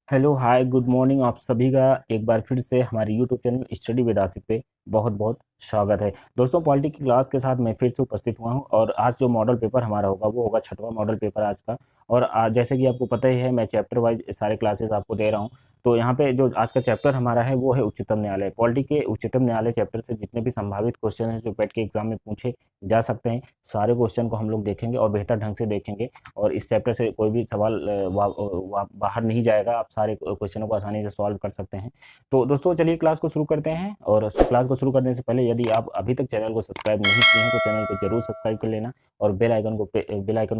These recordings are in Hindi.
Hello hi good morning. आप सभी का एक बार फिर से हमारे YouTube channel study with Asif पे बहुत बहुत स्वागत है। दोस्तों पॉलिटी की क्लास के साथ मैं फिर से उपस्थित हुआ हूं और आज जो मॉडल पेपर हमारा होगा वो होगा छठवां मॉडल पेपर आज का। और आज जैसे कि आपको पता ही है मैं चैप्टर वाइज सारे क्लासेस आपको दे रहा हूं। तो यहाँ पे जो आज का चैप्टर हमारा है वो है उच्चतम न्यायालय। पॉलिटी के उच्चतम न्यायालय चैप्टर से जितने भी संभावित क्वेश्चन हैं जो पेट के एग्जाम में पूछे जा सकते हैं, सारे क्वेश्चन को हम लोग देखेंगे और बेहतर ढंग से देखेंगे। और इस चैप्टर से कोई भी सवाल बाहर नहीं जाएगा, आप सारे क्वेश्चनों को आसानी से सॉल्व कर सकते हैं। तो दोस्तों चलिए क्लास को शुरू करते हैं। और क्लास को शुरू करने से पहले यदि आप अभी तक चैनल को सब्सक्राइब नहीं किए हैं तो चैनल को जरूर सब्सक्राइब कर लेना और बेल आइकन को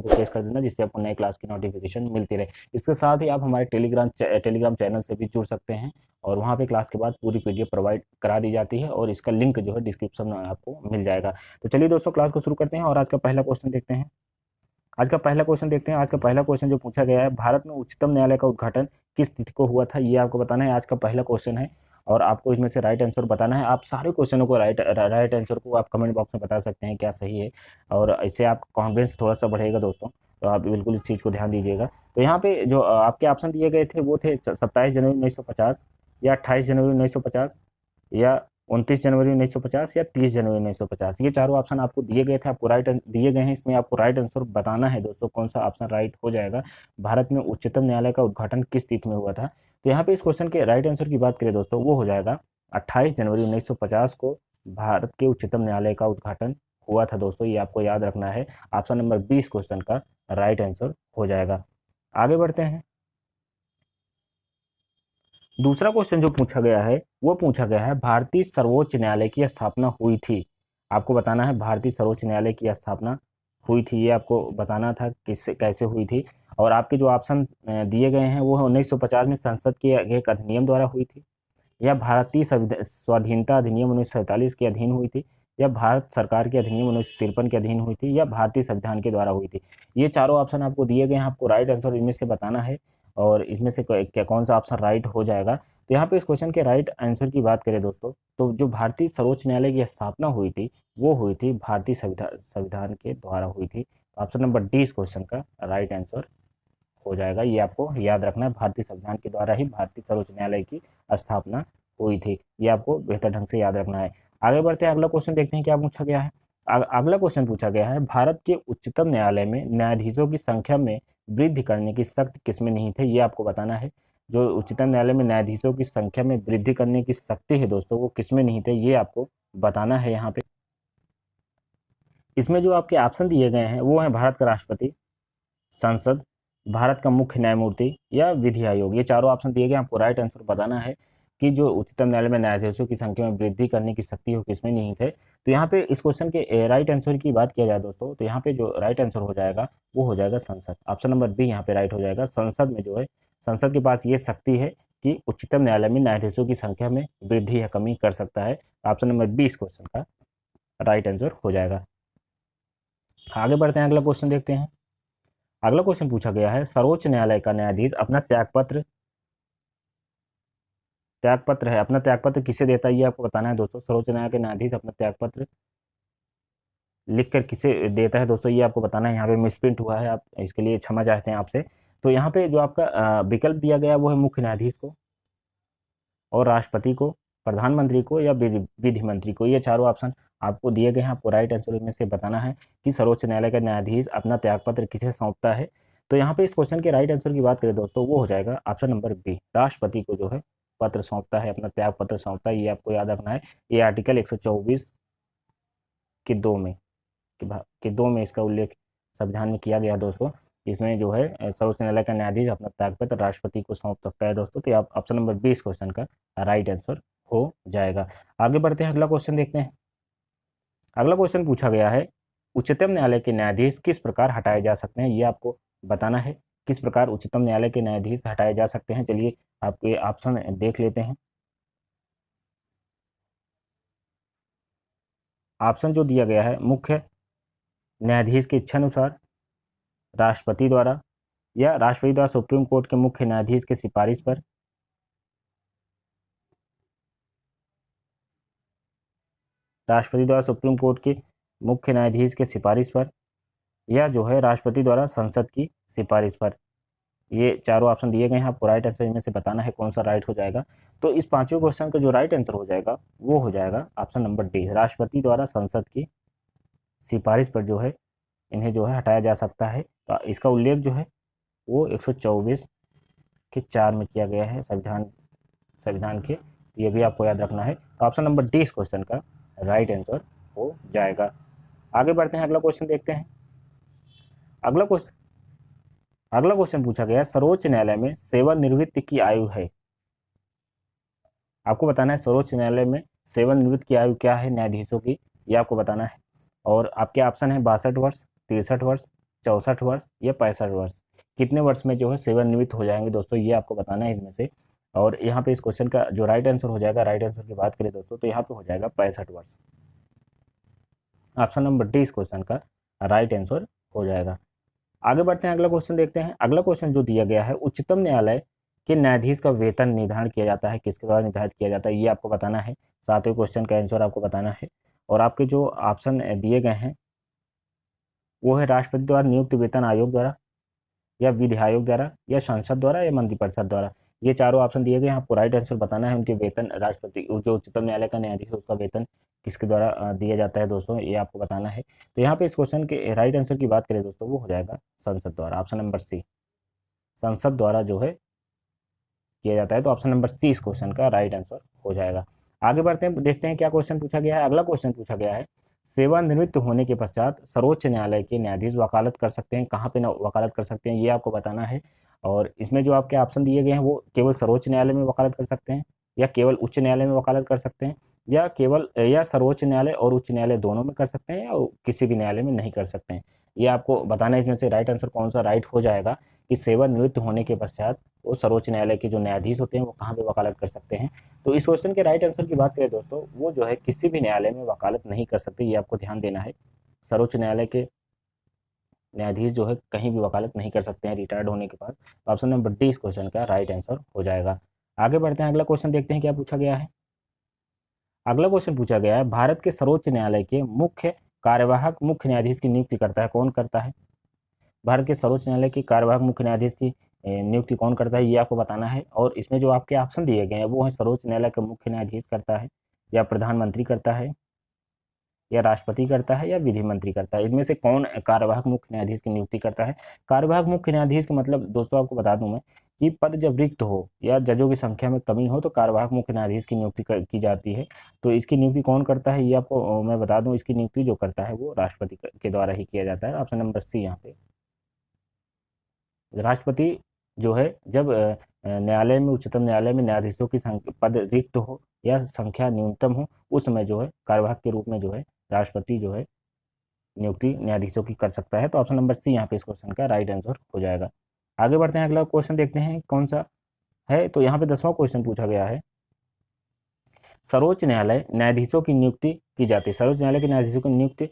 प्रेस कर देना, जिससे आपको नए क्लास की नोटिफिकेशन मिलती रहे। इसके साथ ही आप हमारे टेलीग्राम चैनल से भी जुड़ सकते हैं और वहाँ पे क्लास के बाद पूरी पीडीएफ प्रोवाइड करा दी जाती है और इसका लिंक जो है डिस्क्रिप्शन में आपको मिल जाएगा। तो चलिए दोस्तों क्लास को शुरू करते हैं और आज का पहला क्वेश्चन देखते हैं। आज का पहला क्वेश्चन देखते हैं। आज का पहला क्वेश्चन जो पूछा गया है, भारत में उच्चतम न्यायालय का उद्घाटन किस तिथि को हुआ था, ये आपको बताना है। आज का पहला क्वेश्चन है और आपको इसमें से राइट आंसर बताना है। आप सारे क्वेश्चनों को राइट आंसर को आप कमेंट बॉक्स में बता सकते हैं क्या सही है, और इससे आप कॉन्फिडेंस थोड़ा सा बढ़ेगा दोस्तों। तो आप बिल्कुल इस चीज़ को ध्यान दीजिएगा। तो यहाँ पे जो आपके ऑप्शन दिए गए थे वो थे 27 जनवरी 1950 या 28 जनवरी 1950 या 29 जनवरी 1950 या 30 जनवरी 1950। ये चारों ऑप्शन आपको दिए गए थे, आपको राइट दिए गए हैं। इसमें आपको राइट आंसर बताना है दोस्तों कौन सा ऑप्शन राइट हो जाएगा। भारत में उच्चतम न्यायालय का उद्घाटन किस तिथि में हुआ था। तो यहाँ पे इस क्वेश्चन के राइट आंसर की बात करें दोस्तों, वो हो जाएगा 28 जनवरी 1950 को भारत के उच्चतम न्यायालय का उद्घाटन हुआ था दोस्तों। ये आपको याद रखना है। ऑप्शन नंबर 20 क्वेश्चन का राइट आंसर हो जाएगा। आगे बढ़ते हैं। दूसरा क्वेश्चन जो पूछा गया है वो पूछा गया है, भारतीय सर्वोच्च न्यायालय की स्थापना हुई थी। आपको बताना है भारतीय सर्वोच्च न्यायालय की स्थापना हुई थी, ये आपको बताना था किससे कैसे हुई थी। और आपके जो ऑप्शन दिए गए हैं वो है 1950 में संसद के एक अधिनियम द्वारा हुई थी, या भारतीय स्वाधीनता अधिनियम 1947 के अधीन हुई थी, या भारत सरकार के अधिनियम 1953 के अधीन हुई थी, या भारतीय संविधान के द्वारा हुई थी। ये चारों ऑप्शन आपको दिए गए हैं, आपको राइट आंसर इनमें से बताना है और इसमें से क्या कौन सा ऑप्शन राइट हो जाएगा। तो यहाँ पे इस क्वेश्चन के राइट आंसर की बात करें दोस्तों, तो जो भारतीय सर्वोच्च न्यायालय की स्थापना हुई थी वो हुई थी भारतीय संविधान के द्वारा हुई थी। ऑप्शन नंबर डी इस क्वेश्चन का राइट आंसर हो जाएगा। ये आपको याद रखना है, भारतीय संविधान के द्वारा ही भारतीय सर्वोच्च न्यायालय की स्थापना हुई थी। ये आपको बेहतर ढंग से याद रखना है। आगे बढ़ते हैं, अगला क्वेश्चन देखते हैं क्या पूछा गया है। अगला क्वेश्चन पूछा गया है, भारत के उच्चतम न्यायालय में न्यायाधीशों की संख्या में वृद्धि करने की शक्ति किसमें नहीं थे, ये आपको बताना है। जो उच्चतम न्यायालय में न्यायाधीशों की संख्या में वृद्धि करने की शक्ति है दोस्तों, वो किसमें नहीं थे, ये आपको बताना है। यहाँ पे इसमें जो आपके ऑप्शन दिए गए हैं वो है भारत का राष्ट्रपति, संसद, भारत का मुख्य न्यायमूर्ति या विधि आयोग। ये चारों ऑप्शन दिए गए, आपको राइट आंसर बताना है कि जो उच्चतम न्यायालय में न्यायाधीशों की संख्या में वृद्धि करने की शक्ति हो किसमें नहीं थे। तो यहाँ पे इस क्वेश्चन के राइट आंसर की बात किया जाए दोस्तों, तो यहाँ पे जो राइट आंसर हो जाएगा वो हो जाएगा संसद। ऑप्शन नंबर बी यहाँ पे राइट हो जाएगा। संसद में जो है, संसद के पास ये शक्ति है कि उच्चतम न्यायालय में न्यायाधीशों की संख्या में वृद्धि या कमी कर सकता है। ऑप्शन नंबर बी इस क्वेश्चन का राइट आंसर हो जाएगा। आगे बढ़ते हैं, अगला क्वेश्चन देखते हैं। अगला क्वेश्चन पूछा गया है, सर्वोच्च न्यायालय का न्यायाधीश अपना त्यागपत्र है, अपना त्यागपत्र किसे देता है, ये आपको बताना है दोस्तों। सर्वोच्च न्यायालय के न्यायाधीश अपना त्यागपत्र लिखकर किसे देता है दोस्तों, ये आपको बताना है। यहाँ पे मिसप्रिंट हुआ है, आप इसके लिए क्षमा चाहते हैं आपसे। तो यहाँ पे जो आपका विकल्प दिया गया वो है मुख्य न्यायाधीश को, और राष्ट्रपति को, प्रधानमंत्री को या विधि मंत्री को। ये चारों ऑप्शन आपको दिए गए हैं, आपको राइट आंसर में से बताना है कि सर्वोच्च न्यायालय का न्यायाधीश अपना त्यागपत्र किसे सौंपता है। तो यहाँ पे इस क्वेश्चन के राइट आंसर की बात करें दोस्तों, वो हो जाएगा ऑप्शन नंबर बी, राष्ट्रपति को जो है पत्र सौंपता है, अपना त्याग पत्र सौंपता है। ये आपको याद रखना है। ये आर्टिकल 124 के दो में इसका उल्लेख संविधान में किया गया है दोस्तों। इसमें जो है सर्वोच्च न्यायालय का न्यायाधीश अपना त्यागपत्र राष्ट्रपति को सौंप सकता है दोस्तों। तो आप ऑप्शन नंबर 20 क्वेश्चन का राइट आंसर हो जाएगा। आगे बढ़ते हैं, अगला क्वेश्चन देखते हैं। अगला क्वेश्चन पूछा गया है, उच्चतम न्यायालय के न्यायाधीश किस प्रकार हटाए जा सकते हैं, ये आपको बताना है। किस प्रकार उच्चतम न्यायालय के न्यायाधीश हटाए जा सकते हैं, चलिए आपके ऑप्शन देख लेते हैं। ऑप्शन जो दिया गया है, मुख्य न्यायाधीश की इच्छा अनुसार, राष्ट्रपति द्वारा, या राष्ट्रपति द्वारा सुप्रीम कोर्ट के मुख्य न्यायाधीश की सिफारिश पर, राष्ट्रपति द्वारा सुप्रीम कोर्ट के मुख्य न्यायाधीश के सिफारिश पर, या जो है राष्ट्रपति द्वारा संसद की सिफारिश पर। ये चारों ऑप्शन दिए गए हैं, आपको राइट आंसर इनमें से बताना है कौन सा राइट हो जाएगा। तो इस पांचों क्वेश्चन का जो राइट आंसर हो जाएगा वो हो जाएगा ऑप्शन नंबर डी, राष्ट्रपति द्वारा संसद की सिफारिश पर जो है इन्हें जो है हटाया जा सकता है। तो इसका उल्लेख जो है वो 124 के 4 में किया गया है संविधान के। तो ये भी आपको याद रखना है। तो ऑप्शन नंबर डी इस क्वेश्चन का राइट आंसर हो जाएगा। आगे बढ़ते हैं, अगला क्वेश्चन देखते हैं। अगला क्वेश्चन पूछा गया, सर्वोच्च न्यायालय में सेवानिवृत्ति की आयु है। आपको बताना है सर्वोच्च न्यायालय में सेवानिवृत्ति की आयु क्या है न्यायाधीशों की, ये आपको बताना है। और आपके ऑप्शन है 62 वर्ष, 63 वर्ष, 64 वर्ष या 65 वर्ष। कितने वर्ष में जो है सेवानिवृत्त हो जाएंगे दोस्तों, ये आपको बताना है इसमें से। और यहाँ पे इस क्वेश्चन का जो राइट आंसर हो जाएगा, राइट आंसर की बात करें दोस्तों, तो यहाँ पे हो जाएगा 65 वर्ष। ऑप्शन नंबर डी इस क्वेश्चन का राइट आंसर हो जाएगा। आगे बढ़ते हैं, अगला क्वेश्चन देखते हैं। अगला क्वेश्चन जो दिया गया है, उच्चतम न्यायालय के न्यायाधीश का वेतन निर्धारण किया जाता है, किसके द्वारा निर्धारित किया जाता है, ये आपको बताना है। सातवें क्वेश्चन का आंसर आपको बताना है। और आपके जो ऑप्शन दिए गए हैं वो है राष्ट्रपति द्वारा नियुक्त वेतन आयोग द्वारा, या विधि आयोग द्वारा, या संसद द्वारा, या मंत्रिपरिषद द्वारा। ये चारों ऑप्शन दिए गए हैं, आपको राइट आंसर बताना है। उनके वेतन, राष्ट्रपति जो उच्चतम न्यायालय का न्यायाधीश है उसका वेतन किसके द्वारा दिया जाता है दोस्तों, ये आपको बताना है। तो यहाँ पे इस क्वेश्चन के राइट आंसर की बात करें दोस्तों, वो हो जाएगा संसद द्वारा, ऑप्शन नंबर सी, संसद द्वारा जो है किया जाता है। तो ऑप्शन नंबर सी इस क्वेश्चन का राइट आंसर हो जाएगा। आगे बढ़ते हैं, देखते हैं क्या क्वेश्चन पूछा गया है। अगला क्वेश्चन पूछा गया है, सेवानिवृत्त होने के पश्चात सर्वोच्च न्यायालय के न्यायाधीश वकालत कर सकते हैं, कहाँ पे वकालत कर सकते हैं, ये आपको बताना है। और इसमें जो आपके ऑप्शन दिए गए हैं वो केवल सर्वोच्च न्यायालय में वकालत कर सकते हैं, या केवल उच्च न्यायालय में वकालत कर सकते हैं, या सर्वोच्च न्यायालय और उच्च न्यायालय दोनों में कर सकते हैं, या किसी भी न्यायालय में नहीं कर सकते हैं। ये आपको बताना है इसमें से राइट आंसर कौन सा राइट हो जाएगा कि सेवानिवृत्त होने के पश्चात वो सर्वोच्च न्यायालय के जो न्यायाधीश होते हैं वो कहाँ पे वकालत कर सकते हैं। तो इस क्वेश्चन के राइट आंसर की बात करें दोस्तों, वो जो है किसी भी न्यायालय में वकालत नहीं कर सकते, ये आपको ध्यान देना है। सर्वोच्च न्यायालय के न्यायाधीश जो है कहीं भी वकालत नहीं कर सकते हैं रिटायर्ड होने के बाद। तो ऑप्शन नंबर डी इस क्वेश्चन का राइट आंसर हो जाएगा। आगे बढ़ते हैं, अगला क्वेश्चन देखते हैं क्या पूछा गया है। अगला क्वेश्चन पूछा गया है, भारत के सर्वोच्च न्यायालय के मुख्य कार्यवाहक मुख्य न्यायाधीश की नियुक्ति करता है, कौन करता है। भारत के सर्वोच्च न्यायालय की कार्यवाहक मुख्य न्यायाधीश की नियुक्ति कौन करता है, ये आपको बताना है। और इसमें जो आपके ऑप्शन दिए गए हैं वो है सर्वोच्च न्यायालय का मुख्य न्यायाधीश करता है, या प्रधानमंत्री करता है, या राष्ट्रपति करता है, या विधि मंत्री करता है। इनमें से कौन कार्यवाहक मुख्य न्यायाधीश की नियुक्ति करता है। कार्यवाहक मुख्य न्यायाधीश का मतलब दोस्तों आपको बता दूं मैं कि पद जब रिक्त हो या जजों की संख्या में कमी हो तो कार्यवाहक मुख्य न्यायाधीश की नियुक्ति की जाती है। तो इसकी नियुक्ति कौन करता है ये आपको मैं बता दूं, इसकी नियुक्ति जो करता है वो राष्ट्रपति के द्वारा ही किया जाता है। ऑप्शन नंबर सी यहाँ पे राष्ट्रपति जो है जब न्यायालय में, उच्चतम न्यायालय में न्यायाधीशों की पद रिक्त हो या संख्या न्यूनतम हो, उस समय जो है कार्यवाहक के रूप में जो है राष्ट्रपति जो है नियुक्ति न्यायाधीशों की कर सकता है। तो ऑप्शन नंबर सी यहाँ पे इस क्वेश्चन का राइट आंसर हो जाएगा। आगे बढ़ते हैं, अगला क्वेश्चन देखते हैं कौन सा है। तो यहाँ पे 10वां क्वेश्चन पूछा गया है, सर्वोच्च न्यायालय न्यायाधीशों की नियुक्ति की जाती है, सर्वोच्च न्यायालय के न्यायाधीशों की नियुक्ति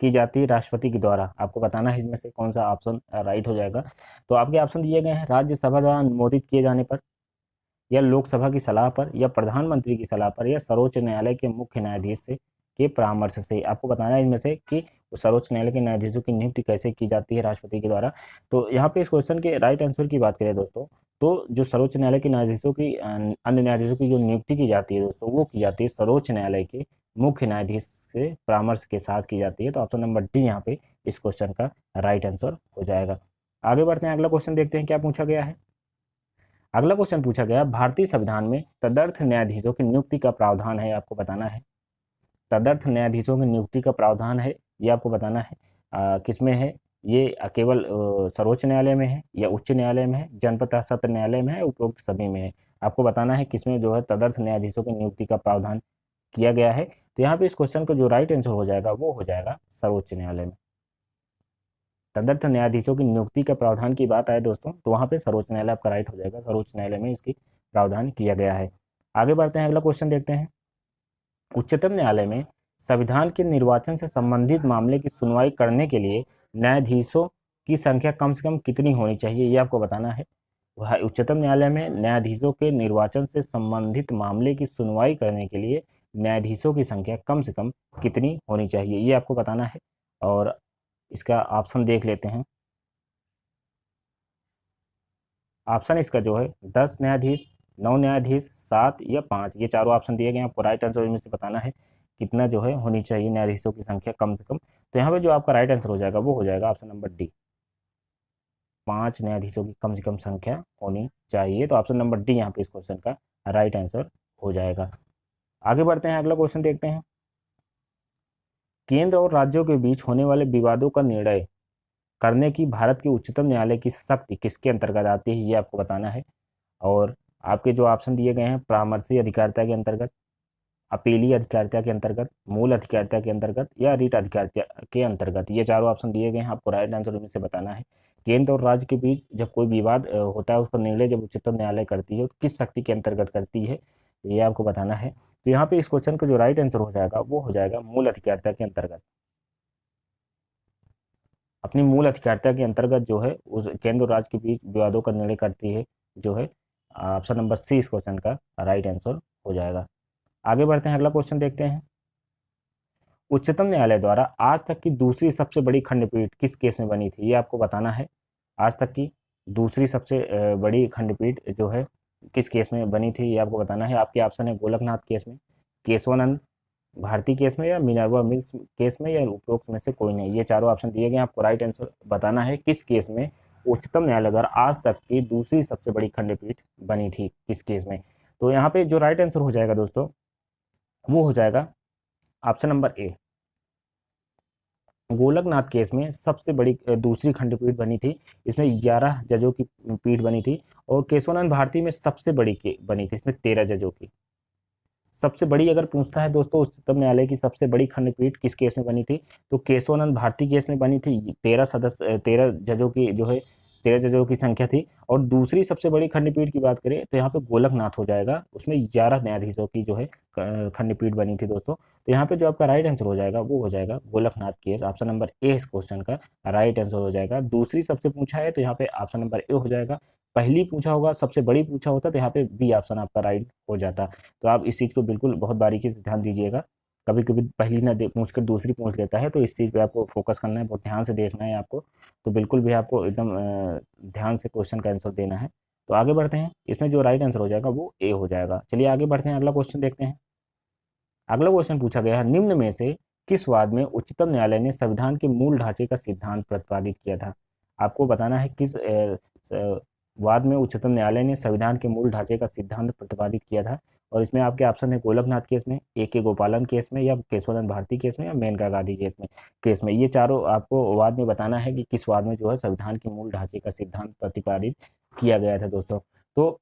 की जाती है राष्ट्रपति के द्वारा। आपको बताना है इसमें से कौन सा ऑप्शन राइट हो जाएगा। तो आपके ऑप्शन दिए गए हैं, राज्यसभा द्वारा अनुमोदित किए जाने पर, या लोकसभा की सलाह पर, या प्रधानमंत्री की सलाह पर, या सर्वोच्च न्यायालय के मुख्य न्यायाधीश से के परामर्श से। आपको बताना है इनमें से कि सर्वोच्च न्यायालय के न्यायाधीशों की नियुक्ति कैसे की जाती है राष्ट्रपति के द्वारा। तो यहाँ पे इस क्वेश्चन के राइट आंसर की बात करें दोस्तों, तो जो सर्वोच्च न्यायालय के न्यायाधीशों की अन्य न्यायाधीशों की जो नियुक्ति की जाती है दोस्तों, वो की जाती है सर्वोच्च न्यायालय के मुख्य न्यायाधीश से परामर्श के साथ की जाती है। तो ऑप्शन नंबर डी यहाँ पे इस क्वेश्चन का राइट आंसर हो जाएगा। आगे बढ़ते हैं, अगला क्वेश्चन देखते हैं क्या पूछा गया है। अगला क्वेश्चन पूछा गया, भारतीय संविधान में तदर्थ न्यायाधीशों की नियुक्ति का प्रावधान है, आपको बताना है। तदर्थ न्यायाधीशों की नियुक्ति का प्रावधान है, ये आपको बताना है। किसमें है ये, केवल सर्वोच्च न्यायालय में है, या उच्च न्यायालय में है, जनपद सत्र न्यायालय में है, उपरोक्त सभी में है। आपको बताना है किसमें जो है तदर्थ न्यायाधीशों की नियुक्ति का प्रावधान किया गया है। तो यहाँ पे इस क्वेश्चन का जो राइट आंसर हो जाएगा वो हो जाएगा सर्वोच्च न्यायालय में। तदर्थ न्यायाधीशों की नियुक्ति का प्रावधान की बात आए दोस्तों, तो वहाँ पे सर्वोच्च न्यायालय आपका राइट हो जाएगा, सर्वोच्च न्यायालय में इसकी प्रावधान किया गया है। आगे बढ़ते हैं, अगला क्वेश्चन देखते हैं। उच्चतम न्यायालय में संविधान के निर्वाचन से संबंधित मामले की सुनवाई करने के लिए न्यायाधीशों की संख्या कम से कम कितनी होनी चाहिए, ये आपको बताना है। उच्चतम न्यायालय में न्यायाधीशों के निर्वाचन से संबंधित मामले की सुनवाई करने के लिए न्यायाधीशों की संख्या कम से कम कितनी होनी चाहिए, ये आपको बताना है। और इसका ऑप्शन देख लेते हैं। ऑप्शन इसका जो है 10 न्यायाधीश, 9 न्यायाधीश, 7 या 5, ये चारों ऑप्शन दिए गए हैं। आपको राइट आंसर इनमें से बताना है कितना जो है होनी चाहिए न्यायाधीशों की संख्या कम से कम। तो यहाँ पे जो आपका राइट आंसर हो जाएगा वो हो जाएगा ऑप्शन नंबर डी, 5 न्यायाधीशों की कम से कम संख्या होनी चाहिए। तो ऑप्शन नंबर डी यहाँ पे इस क्वेश्चन का राइट आंसर हो जाएगा। आगे बढ़ते हैं, अगला क्वेश्चन देखते हैं। केंद्र और राज्यों के बीच होने वाले विवादों का निर्णय करने की भारत के उच्चतम न्यायालय की शक्ति किसके अंतर्गत आती है, ये आपको बताना है। और आपके जो ऑप्शन दिए गए हैं, परामर्शी अधिकारिता के अंतर्गत, अपीलीय अधिकारिता के अंतर्गत, मूल अधिकारिता के अंतर्गत या रीट अधिकारिता के अंतर्गत, ये चारों ऑप्शन दिए गए हैं। आपको राइट आंसर उनमें से बताना है। केंद्र और राज्य के बीच जब कोई विवाद होता है, उस पर निर्णय जब उच्चतम न्यायालय करती है तो किस शक्ति के अंतर्गत करती है, ये आपको बताना है। तो यहाँ पे इस क्वेश्चन का जो राइट आंसर हो जाएगा वो हो जाएगा मूल अधिकारिता के अंतर्गत। अपनी मूल अधिकारिता के अंतर्गत जो है उस केंद्र और राज्य के बीच विवादों का निर्णय करती है जो है। ऑप्शन नंबर सी इस क्वेश्चन का राइट आंसर हो जाएगा। आगे बढ़ते हैं, अगला क्वेश्चन देखते हैं। उच्चतम न्यायालय द्वारा आज तक की दूसरी सबसे बड़ी खंडपीठ किस केस में बनी थी, ये आपको बताना है। आज तक की दूसरी सबसे बड़ी खंडपीठ जो है किस केस में बनी थी, ये आपको बताना है। आपके ऑप्शन है गोलकनाथ केस में, केशवानंद भारती केस में या मिनर्वा मिल्स केस में या उपरोक्त में से कोई नहीं, ये चारों ऑप्शन दिए गए हैं। आपको राइट आंसर बताना है किस केस में उच्चतम न्यायालय द्वारा आज तक की दूसरी सबसे बड़ी खंडपीठ बनी थी, किस केस में। तो यहाँ पे जो राइट आंसर हो जाएगा दोस्तों वो हो जाएगा option number A, Golaknath case में सबसे बड़ी दूसरी खंडपीठ बनी थी। इसमें 11 जजों की पीठ बनी थी। और केशवानंद भारती में सबसे बड़ी बनी थी, इसमें 13 जजों की। सबसे बड़ी अगर पूछता है दोस्तों उच्चतम न्यायालय की सबसे बड़ी खंडपीठ किस केस में बनी थी, तो केशवानंद भारती केस में बनी थी। 13 जजों की जो है 13 जजों की संख्या थी। और दूसरी सबसे बड़ी खंडपीठ की बात करें तो यहाँ पे गोलकनाथ हो जाएगा, उसमें 11 न्यायाधीशों की जो है खंडपीठ बनी थी दोस्तों। तो यहाँ पे जो आपका राइट आंसर हो जाएगा वो हो जाएगा Golaknath case. Option number A इस क्वेश्चन का राइट आंसर हो जाएगा। दूसरी सबसे पूछा है तो यहाँ पे ऑप्शन नंबर ए हो जाएगा। पहली पूछा होगा, सबसे बड़ी पूछा होता तो यहाँ पे बी ऑप्शन आपका राइट हो जाता। तो आप इस चीज़ को बिल्कुल बहुत बारीकी से ध्यान दीजिएगा। कभी कभी पहली ना पूछ कर दूसरी पूछ लेता है, तो इस चीज़ पे आपको फोकस करना है, बहुत ध्यान से देखना है आपको। तो बिल्कुल भी आपको एकदम ध्यान से क्वेश्चन का आंसर देना है। तो आगे बढ़ते हैं, इसमें जो राइट आंसर हो जाएगा वो ए हो जाएगा। चलिए आगे बढ़ते हैं, अगला क्वेश्चन देखते हैं। अगला क्वेश्चन पूछा गया है, निम्न में से किस वाद में उच्चतम न्यायालय ने संविधान के मूल ढांचे का सिद्धांत प्रतिपादित किया था। आपको बताना है किस वाद में उच्चतम न्यायालय ने संविधान के मूल ढांचे का सिद्धांत प्रतिपादित किया था। और इसमें आपके ऑप्शन है गोलकनाथ केस में, ए के गोपालन केस में, या केशवानंद भारती केस में, या मेनका गांधी केस में। ये चारों आपको वाद में बताना है कि किस वाद में जो है संविधान के मूल ढांचे का सिद्धांत प्रतिपादित किया गया था दोस्तों। तो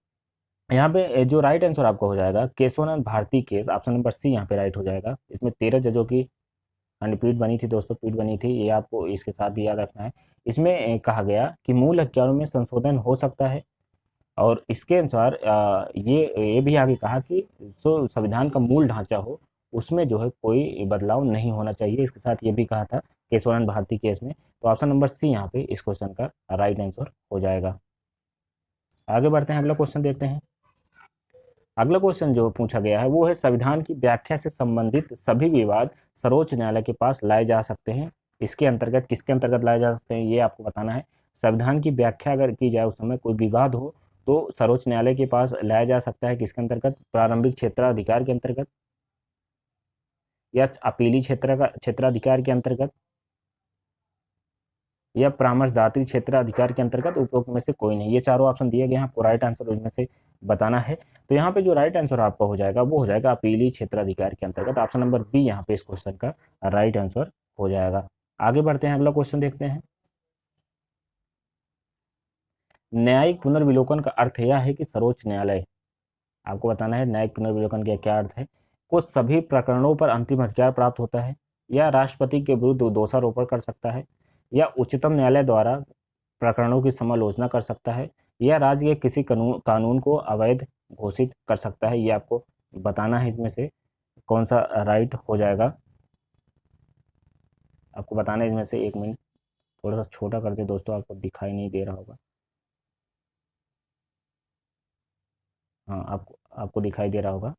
यहाँ पे जो राइट आंसर आपको हो जाएगा Kesavananda Bharati case, option number C यहाँ पे राइट हो जाएगा। इसमें 13 जजों की खंडपीठ बनी थी दोस्तों, पीठ बनी थी, ये आपको इसके साथ भी याद रखना है। इसमें कहा गया कि मूल अधिकारों में संशोधन हो सकता है। और इसके अनुसार ये भी आगे कहा कि जो संविधान का मूल ढांचा हो उसमें जो है कोई बदलाव नहीं होना चाहिए। इसके साथ ये भी कहा था केशवानंद भारती केस में। तो ऑप्शन नंबर सी यहाँ पे इस क्वेश्चन का राइट आंसर हो जाएगा। आगे बढ़ते हैं, अगला क्वेश्चन देखते हैं। अगला क्वेश्चन जो पूछा गया है वो है, संविधान की व्याख्या से संबंधित सभी विवाद सर्वोच्च न्यायालय के पास लाए जा सकते हैं। इसके अंतर्गत किसके अंतर्गत लाए जा सकते हैं, ये आपको बताना है। संविधान की व्याख्या अगर की जाए उस समय कोई विवाद हो तो सर्वोच्च न्यायालय के पास लाया जा सकता है। किसके अंतर्गत, प्रारंभिक क्षेत्राधिकार के अंतर्गत, या अपीली क्षेत्राधिकार के अंतर्गत, या परामर्शदात्री क्षेत्राधिकार के अंतर्गत, उपरोक्त में से कोई नहीं। ये चारों ऑप्शन दिए गए हैं, आपको राइट आंसर इनमें से बताना है। तो यहाँ पे जो राइट आंसर आपका हो जाएगा वो हो जाएगा अपीली क्षेत्राधिकार के अंतर्गत। ऑप्शन नंबर बी यहाँ पे इस क्वेश्चन का राइट आंसर हो जाएगा। आगे बढ़ते हैं, अगला क्वेश्चन देखते हैं। न्यायिक पुनर्विलोकन का अर्थ यह है कि सर्वोच्च न्यायालय, आपको बताना है न्यायिक पुनर्विलोकन का क्या अर्थ है, को सभी प्रकरणों पर अंतिम अधिकार प्राप्त होता है, या राष्ट्रपति के विरुद्ध दोषारोपण कर सकता है, या उच्चतम न्यायालय द्वारा प्रकरणों की समालोचना कर सकता है, या राज्य के किसी कानून को अवैध घोषित कर सकता है। ये आपको बताना है इसमें से कौन सा राइट हो जाएगा। आपको बताना है इसमें से, एक मिनट थोड़ा सा छोटा कर दे दोस्तों, आपको दिखाई नहीं दे रहा होगा। हाँ, आपको आपको दिखाई दे रहा होगा।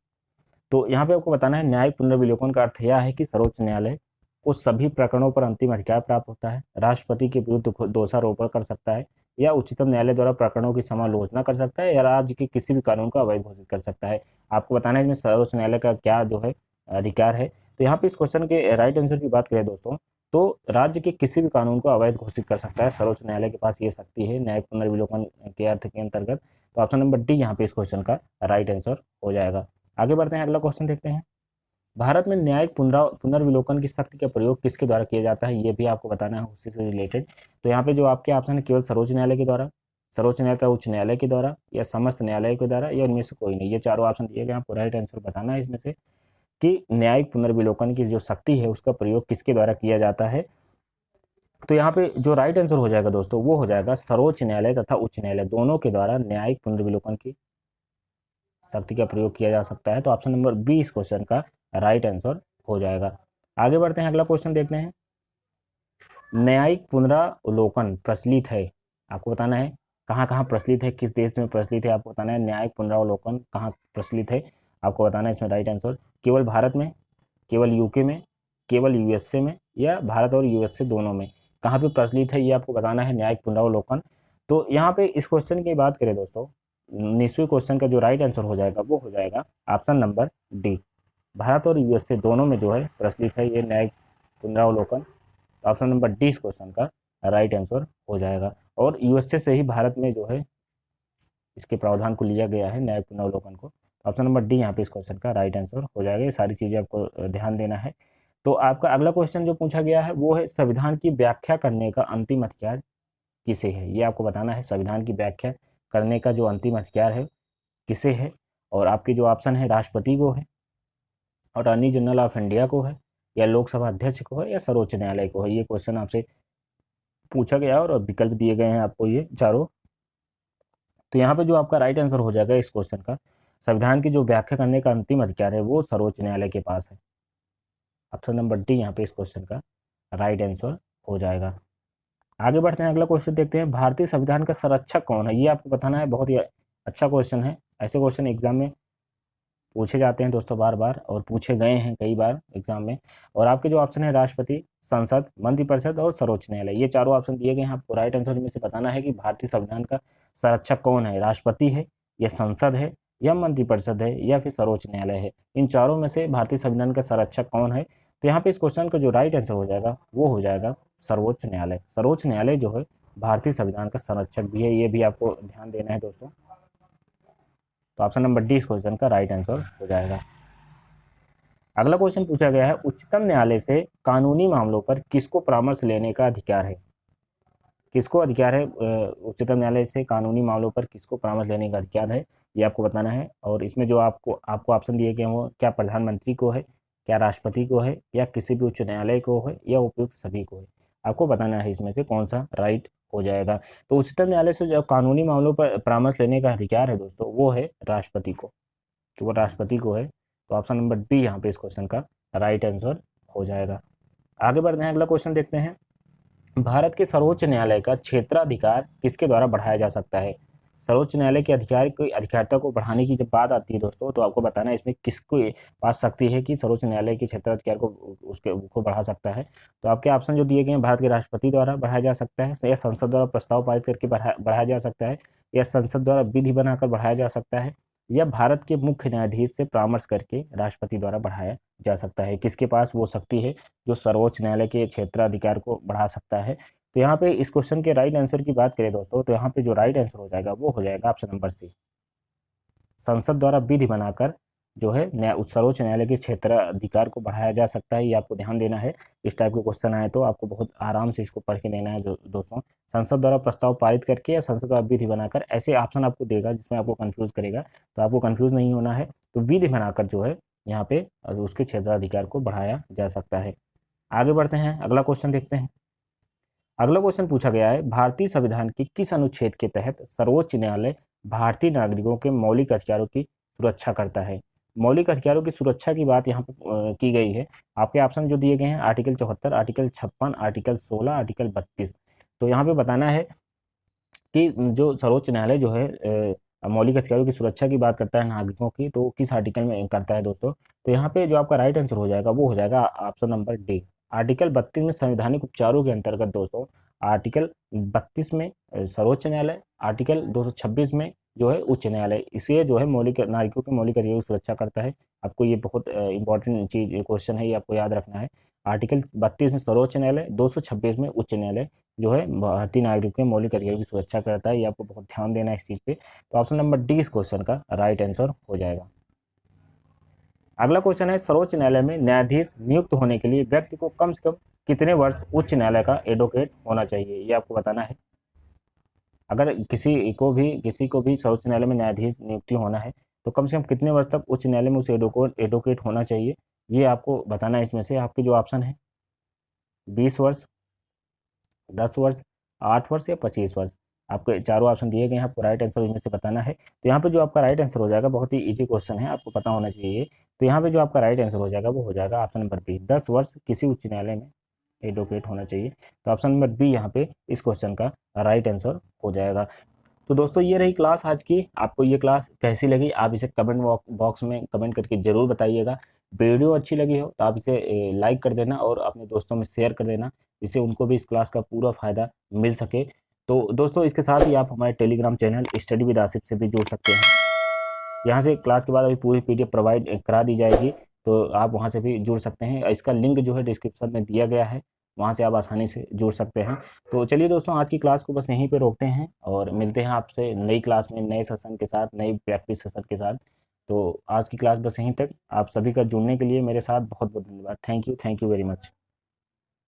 तो यहाँ पे आपको बताना है न्यायिक पुनर्विलोकन का अर्थ यह है कि सर्वोच्च न्यायालय को सभी प्रकरणों पर अंतिम अधिकार प्राप्त होता है, राष्ट्रपति के विरुद्ध दोषारोपण कर सकता है, या उच्चतम न्यायालय द्वारा प्रकरणों की समालोचना कर सकता है, या राज्य के किसी भी कानून को अवैध घोषित कर सकता है। आपको बताना है इसमें सर्वोच्च न्यायालय का क्या जो है अधिकार है। तो यहाँ पे इस क्वेश्चन के राइट आंसर की बात करें दोस्तों, तो राज्य के किसी भी कानून को अवैध घोषित कर सकता है, सर्वोच्च न्यायालय के पास ये शक्ति है न्यायिक पुनर्विलोकन के अर्थ के अंतर्गत। तो ऑप्शन नंबर डी यहाँ पे इस क्वेश्चन का राइट आंसर हो जाएगा। आगे बढ़ते हैं, अगला क्वेश्चन देखते हैं। भारत में न्यायिक पुनर्विलोकन की शक्ति का प्रयोग किसके द्वारा किया जाता है, ये भी आपको बताना है उसी से रिलेटेड। तो यहाँ पे जो आपके ऑप्शन है, केवल सर्वोच्च न्यायालय के द्वारा, सर्वोच्च न्यायालय उच्च न्यायालय के द्वारा, या समस्त न्यायालय के द्वारा, या इनमें से कोई नहीं। ये चारों ऑप्शन दिए गए, आपको राइट आंसर बताना है इसमें से कि न्यायिक पुनर्विलोकन की जो शक्ति है उसका प्रयोग किसके द्वारा किया जाता है। तो यहाँ पे जो राइट आंसर हो जाएगा दोस्तों, वो हो जाएगा सर्वोच्च न्यायालय तथा उच्च न्यायालय दोनों के द्वारा न्यायिक पुनर्विलोकन की शक्ति का प्रयोग किया जा सकता है। तो ऑप्शन नंबर बी इस क्वेश्चन का राइट आंसर हो जाएगा। आगे बढ़ते हैं, अगला क्वेश्चन देखते हैं। न्यायिक पुनरावलोकन प्रचलित है, आपको बताना है कहाँ कहाँ प्रचलित है, किस देश में प्रचलित है, आपको बताना है न्यायिक पुनरावलोकन कहाँ प्रचलित है, आपको बताना है इसमें राइट आंसर। केवल भारत में, केवल यूके में, केवल यूएसए में, या भारत और यूएसए दोनों में, कहाँ पे प्रचलित है ये आपको बताना है न्यायिक पुनरावलोकन। तो यहाँ पे इस क्वेश्चन की बात करें दोस्तों, 19वें क्वेश्चन का जो राइट आंसर हो जाएगा वो हो जाएगा ऑप्शन नंबर डी, भारत और यूएसए दोनों में जो है प्रचलित है ये न्यायिक पुनरावलोकन। ऑप्शन नंबर डी इस क्वेश्चन का राइट आंसर हो जाएगा। और यूएसए से ही भारत में जो है इसके प्रावधान को लिया गया है न्यायिक पुनरावलोकन को। ऑप्शन नंबर डी यहाँ पे इस क्वेश्चन का राइट आंसर हो जाएगा। ये सारी चीज़ें आपको ध्यान देना है। तो आपका अगला क्वेश्चन जो पूछा गया है वो है संविधान की व्याख्या करने का अंतिम अधिकार किसे है, ये आपको बताना है। संविधान की व्याख्या करने का जो अंतिम अधिकार है किसे है, और आपके जो ऑप्शन है राष्ट्रपति को है, अटॉर्नी जनरल ऑफ इंडिया को है, या लोकसभा अध्यक्ष को है, या सर्वोच्च न्यायालय को है। ये क्वेश्चन आपसे पूछा गया और विकल्प दिए गए हैं आपको ये चारों। तो यहाँ पे जो आपका राइट आंसर हो जाएगा इस क्वेश्चन का, संविधान की जो व्याख्या करने का अंतिम अधिकार है वो सर्वोच्च न्यायालय के पास है। ऑप्शन नंबर डी यहाँ पे इस क्वेश्चन का राइट आंसर हो जाएगा। आगे बढ़ते हैं, अगला क्वेश्चन देखते हैं। भारतीय संविधान का संरक्षक कौन है, ये आपको बताना है। बहुत ही अच्छा क्वेश्चन है, ऐसे क्वेश्चन एग्जाम में पूछे जाते हैं दोस्तों बार बार, और पूछे गए हैं कई बार एग्जाम में। और आपके जो ऑप्शन है राष्ट्रपति, संसद, मंत्रिपरिषद और सर्वोच्च न्यायालय, ये चारों ऑप्शन दिए गए हैं। आपको राइट आंसर में से बताना है कि भारतीय संविधान का संरक्षक कौन है, राष्ट्रपति है, या संसद है, या मंत्रिपरिषद है, या फिर सर्वोच्च न्यायालय है। इन चारों में से भारतीय संविधान का संरक्षक कौन है। तो यहाँ पे इस क्वेश्चन का जो राइट आंसर हो जाएगा वो हो जाएगा सर्वोच्च न्यायालय। सर्वोच्च न्यायालय जो है भारतीय संविधान का संरक्षक भी है, ये भी आपको ध्यान देना है दोस्तों। तो ऑप्शन नंबर डी इस क्वेश्चन का राइट आंसर हो जाएगा। अगला क्वेश्चन पूछा गया है, उच्चतम न्यायालय से कानूनी मामलों पर किसको परामर्श लेने का अधिकार है। किसको अधिकार है उच्चतम न्यायालय से कानूनी मामलों पर किसको परामर्श लेने का अधिकार है, ये आपको बताना है। और इसमें जो आपको ऑप्शन दिए गए हैं वो क्या प्रधानमंत्री को है, क्या राष्ट्रपति को है, या किसी भी उच्च न्यायालय को है, या उपयुक्त सभी को है। आपको बताना है इसमें से कौन सा राइट हो जाएगा। तो उच्चतम न्यायालय से जो कानूनी मामलों पर परामर्श लेने का अधिकार है दोस्तों वो है राष्ट्रपति को, तो वो राष्ट्रपति को है। तो ऑप्शन नंबर बी यहाँ पे इस क्वेश्चन का राइट आंसर हो जाएगा। आगे बढ़ते हैं, अगला क्वेश्चन देखते हैं। भारत के सर्वोच्च न्यायालय का क्षेत्राधिकार किसके द्वारा बढ़ाया जा सकता है। सर्वोच्च न्यायालय के अधिकारिता को बढ़ाने की जब बात आती है दोस्तों, तो आपको बताना है इसमें किसको पास शक्ति है कि सर्वोच्च न्यायालय के क्षेत्राधिकार को उसको बढ़ा सकता है। तो आपके ऑप्शन जो दिए गए हैं, भारत के राष्ट्रपति द्वारा बढ़ाया जा सकता है, या संसद द्वारा प्रस्ताव पारित करके बढ़ाया जा सकता है, या संसद द्वारा विधि बनाकर बढ़ाया जा सकता है, या भारत के मुख्य न्यायाधीश से परामर्श करके राष्ट्रपति द्वारा बढ़ाया जा सकता है। किसके पास वो शक्ति है जो सर्वोच्च न्यायालय के क्षेत्राधिकार को बढ़ा सकता है। तो यहाँ पे इस क्वेश्चन के राइट आंसर की बात करें दोस्तों, तो यहाँ पे जो राइट आंसर हो जाएगा वो हो जाएगा ऑप्शन नंबर सी, संसद द्वारा विधि बनाकर जो है सर्वोच्च न्यायालय के क्षेत्राधिकार को बढ़ाया जा सकता है। ये आपको ध्यान देना है। इस टाइप के क्वेश्चन आए तो आपको बहुत आराम से इसको पढ़ के देना है दोस्तों। संसद द्वारा प्रस्ताव पारित करके या संसद द्वारा विधि बनाकर, ऐसे ऑप्शन आपको देगा जिसमें आपको कंफ्यूज करेगा, तो आपको कंफ्यूज नहीं होना है। तो विधि बनाकर जो है यहाँ पे उसके क्षेत्राधिकार को बढ़ाया जा सकता है। आगे बढ़ते हैं, अगला क्वेश्चन देखते हैं। अगला क्वेश्चन पूछा गया है, भारतीय संविधान के किस अनुच्छेद के तहत सर्वोच्च न्यायालय भारतीय नागरिकों के मौलिक अधिकारों की सुरक्षा करता है। मौलिक अधिकारों की सुरक्षा की बात यहाँ पर की गई है। आपके ऑप्शन जो दिए गए हैं आर्टिकल 74, आर्टिकल 56, आर्टिकल 16, आर्टिकल 32। तो यहाँ पे बताना है कि जो सर्वोच्च न्यायालय जो है मौलिक अधिकारों की सुरक्षा की बात करता है नागरिकों की, तो किस आर्टिकल में करता है दोस्तों। तो यहाँ पे जो आपका राइट आंसर हो जाएगा वो हो जाएगा ऑप्शन नंबर डी, आर्टिकल 32 में संवैधानिक उपचारों के अंतर्गत दोस्तों आर्टिकल 32 में सर्वोच्च न्यायालय, आर्टिकल 226 में जो है उच्च न्यायालय, इसे जो है मौलिक नागरिकों के मौलिक अधिकारों की सुरक्षा करता है। आपको ये बहुत इंपॉर्टेंट चीज क्वेश्चन है, ये आपको याद रखना है। आर्टिकल 32 में सर्वोच्च न्यायालय, 226 में उच्च न्यायालय जो है भारतीय नागरिकों के मौलिक अधिकारों की सुरक्षा करता है। ये आपको बहुत ध्यान देना है इस चीज़ पे। तो ऑप्शन नंबर डी इस क्वेश्चन का राइट आंसर हो जाएगा। अगला क्वेश्चन है, सर्वोच्च न्यायालय में न्यायाधीश नियुक्त होने के लिए व्यक्ति को कम से कम कितने वर्ष उच्च न्यायालय का एडवोकेट होना चाहिए, ये आपको बताना है। अगर किसी को भी सर्वोच्च न्यायालय में न्यायाधीश नियुक्ति होना है तो कम से कम कितने वर्ष तक उच्च न्यायालय में उसे एडवोकेट होना चाहिए, ये आपको बताना है। इसमें से आपके जो ऑप्शन है 20 वर्ष, 10 वर्ष, 8 वर्ष या 25 वर्ष, आपके चारों ऑप्शन दिए गए हैं। आपको राइट आंसर इनमें से बताना है। तो यहाँ पे जो आपका राइट आंसर हो जाएगा, बहुत ही इजी क्वेश्चन है, आपको पता होना चाहिए। तो यहाँ पे जो आपका राइट आंसर हो जाएगा वो हो जाएगा ऑप्शन नंबर बी, 10 वर्ष किसी उच्च न्यायालय में एडवोकेट होना चाहिए। तो ऑप्शन नंबर बी यहाँ पे इस क्वेश्चन का राइट आंसर हो जाएगा। तो दोस्तों ये रही क्लास आज की। आपको ये क्लास कैसी लगी आप इसे कमेंट बॉक्स में कमेंट करके ज़रूर बताइएगा। वीडियो अच्छी लगी हो तो आप इसे लाइक कर देना और अपने दोस्तों में शेयर कर देना, जिससे उनको भी इस क्लास का पूरा फ़ायदा मिल सके। तो दोस्तों इसके साथ ही आप हमारे Telegram channel study with Asif से भी जुड़ सकते हैं। यहाँ से क्लास के बाद अभी पूरी PDF प्रोवाइड करा दी जाएगी, तो आप वहाँ से भी जुड़ सकते हैं। इसका लिंक जो है डिस्क्रिप्शन में दिया गया है, वहाँ से आप आसानी से जुड़ सकते हैं। तो चलिए दोस्तों आज की क्लास को बस यहीं पे रोकते हैं और मिलते हैं आपसे नई क्लास में नए सेशन के साथ, नई प्रैक्टिस सेशन के साथ। तो आज की क्लास बस यहीं तक। आप सभी का जुड़ने के लिए मेरे साथ बहुत बहुत धन्यवाद। Thank you very much.